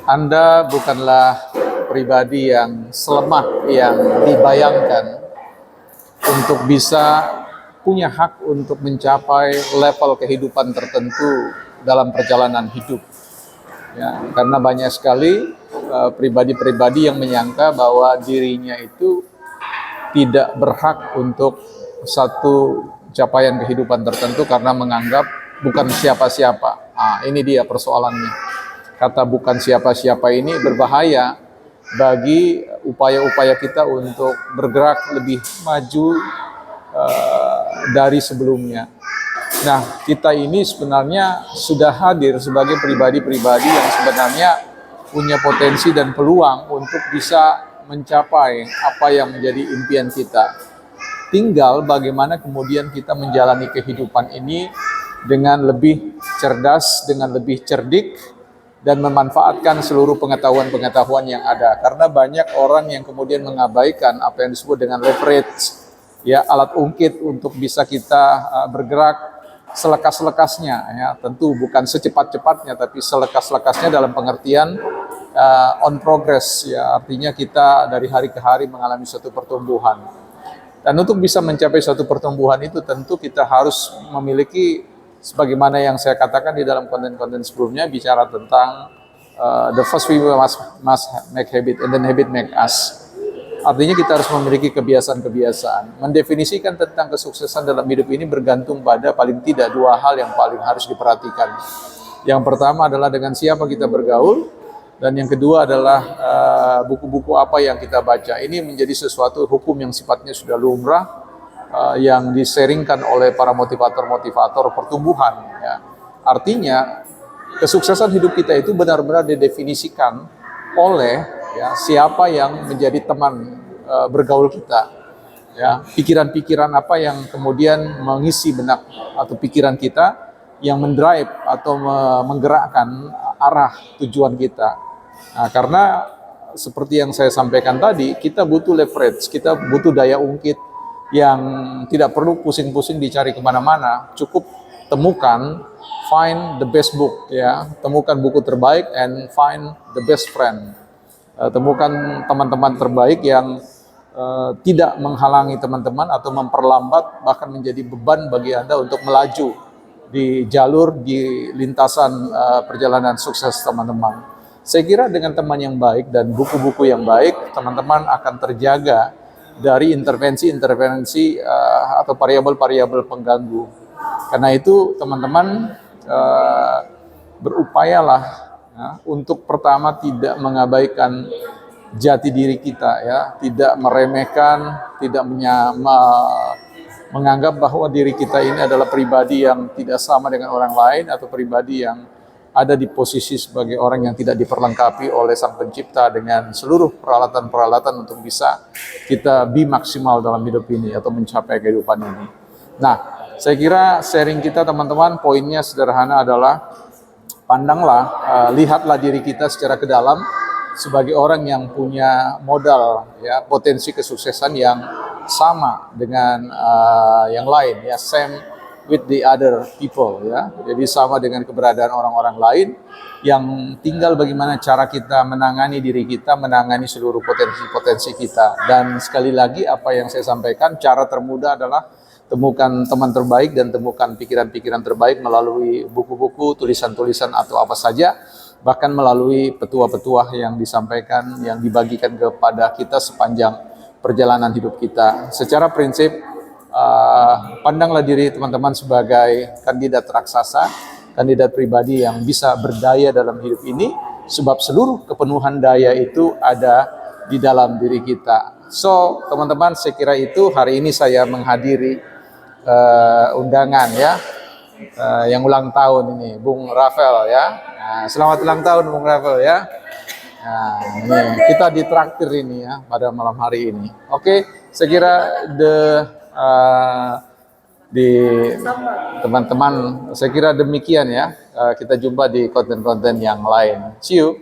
Anda bukanlah pribadi yang selamat yang dibayangkan untuk bisa punya hak untuk mencapai level kehidupan tertentu dalam perjalanan hidup. Ya, karena banyak sekali pribadi-pribadi yang menyangka bahwa dirinya itu tidak berhak untuk satu capaian kehidupan tertentu karena menganggap bukan siapa-siapa. Ini dia persoalannya. Kata bukan siapa-siapa ini berbahaya bagi upaya-upaya kita untuk bergerak lebih maju dari sebelumnya. Nah, kita ini sebenarnya sudah hadir sebagai pribadi-pribadi yang sebenarnya punya potensi dan peluang untuk bisa mencapai apa yang menjadi impian kita. Tinggal bagaimana kemudian kita menjalani kehidupan ini dengan lebih cerdas, dengan lebih cerdik, dan memanfaatkan seluruh pengetahuan-pengetahuan yang ada. Karena banyak orang yang kemudian mengabaikan apa yang disebut dengan leverage, ya, alat ungkit untuk bisa kita bergerak selekas-lekasnya, ya, tentu bukan secepat-cepatnya, tapi selekas-lekasnya dalam pengertian on progress, ya, artinya kita dari hari ke hari mengalami suatu pertumbuhan. Dan untuk bisa mencapai suatu pertumbuhan itu tentu kita harus memiliki, sebagaimana yang saya katakan di dalam konten-konten sebelumnya, bicara tentang the first we must make habit and then habit make us. Artinya kita harus memiliki kebiasaan-kebiasaan. Mendefinisikan tentang kesuksesan dalam hidup ini bergantung pada paling tidak dua hal yang paling harus diperhatikan. Yang pertama adalah dengan siapa kita bergaul, dan yang kedua adalah buku-buku apa yang kita baca. Ini menjadi sesuatu hukum yang sifatnya sudah lumrah, yang diseringkan oleh para motivator-motivator pertumbuhan. Ya. Artinya kesuksesan hidup kita itu benar-benar didefinisikan oleh, ya, siapa yang menjadi teman bergaul kita. Ya, pikiran-pikiran apa yang kemudian mengisi benak atau pikiran kita, yang mendrive atau menggerakkan arah tujuan kita. Nah, karena seperti yang saya sampaikan tadi, kita butuh leverage, kita butuh daya ungkit yang tidak perlu pusing-pusing dicari kemana-mana. Cukup temukan, find the best book, ya, temukan buku terbaik and find the best friend. Temukan teman-teman terbaik yang tidak menghalangi teman-teman atau memperlambat, bahkan menjadi beban bagi Anda untuk melaju di jalur, di lintasan perjalanan sukses teman-teman. Saya kira dengan teman yang baik dan buku-buku yang baik, teman-teman akan terjaga dari intervensi-intervensi atau variabel-variabel pengganggu. Karena itu teman-teman berupayalah, ya, untuk pertama tidak mengabaikan jati diri kita, ya, tidak meremehkan, tidak menganggap bahwa diri kita ini adalah pribadi yang tidak sama dengan orang lain atau pribadi yang ada di posisi sebagai orang yang tidak diperlengkapi oleh Sang Pencipta dengan seluruh peralatan-peralatan untuk bisa kita be maksimal dalam hidup ini atau mencapai kehidupan ini. Nah, saya kira sharing kita teman-teman poinnya sederhana adalah pandanglah, lihatlah diri kita secara ke dalam sebagai orang yang punya modal, ya, potensi kesuksesan yang sama dengan yang lain, ya, same with the other people, ya. Jadi sama dengan keberadaan orang-orang lain, yang tinggal bagaimana cara kita menangani diri kita, menangani seluruh potensi-potensi kita. Dan sekali lagi apa yang saya sampaikan, cara termudah adalah temukan teman terbaik dan temukan pikiran-pikiran terbaik melalui buku-buku, tulisan-tulisan atau apa saja, bahkan melalui petua-petua yang disampaikan, yang dibagikan kepada kita sepanjang perjalanan hidup kita. Secara prinsip, pandanglah diri teman-teman sebagai kandidat raksasa, kandidat pribadi yang bisa berdaya dalam hidup ini, sebab seluruh kepenuhan daya itu ada di dalam diri kita. So, teman-teman, saya kira itu hari ini saya menghadiri undangan, ya, yang ulang tahun ini, Bung Rafael, ya. Nah, selamat ulang tahun Bung Rafael, ya. Nah, ini kita ditraktir ini, ya, pada malam hari ini. Oke, saya kira di teman-teman, saya kira demikian, ya. Kita jumpa di konten-konten yang lain. See you.